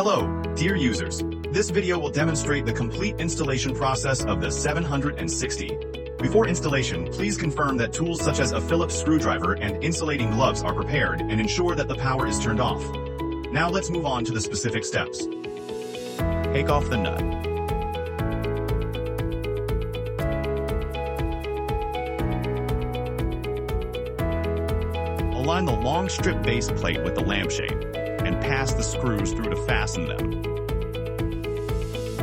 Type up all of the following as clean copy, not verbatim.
Hello, dear users. This video will demonstrate the complete installation process of the 760. Before installation, please confirm that tools such as a Phillips screwdriver and insulating gloves are prepared and ensure that the power is turned off. Now let's move on to the specific steps. Take off the nut. Align the long strip base plate with the lampshade and pass the screws through to fasten them.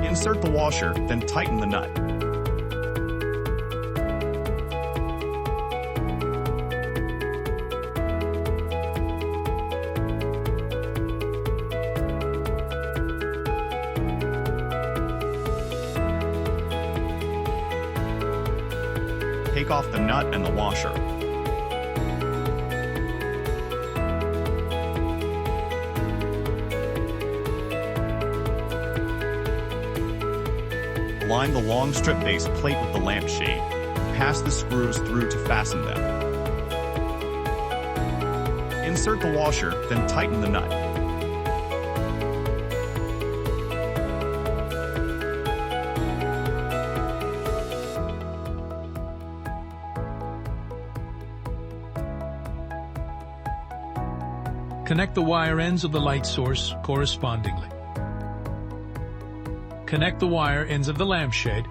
Insert the washer, then tighten the nut. Take off the nut and the washer. Align the long strip base plate with the lampshade. Pass the screws through to fasten them. Insert the washer, then tighten the nut. Connect the wire ends of the light source correspondingly. Connect the wire ends of the lampshade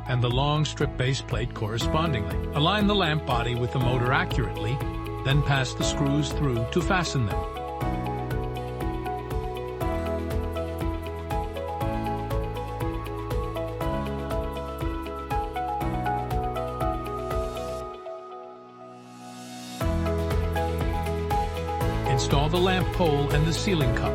and the long strip base plate correspondingly. Align the lamp body with the motor accurately, then pass the screws through to fasten them. Install the lamp pole and the ceiling cup.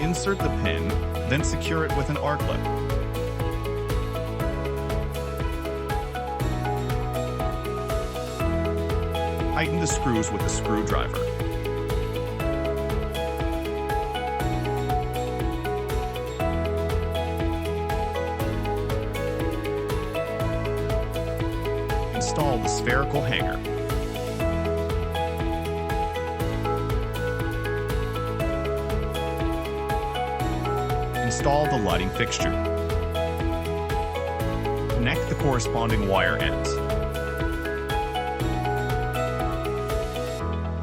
Insert the pin, then secure it with an R-clip. Tighten the screws with the screwdriver. Install the spherical hanger. Install the lighting fixture. Connect the corresponding wire ends.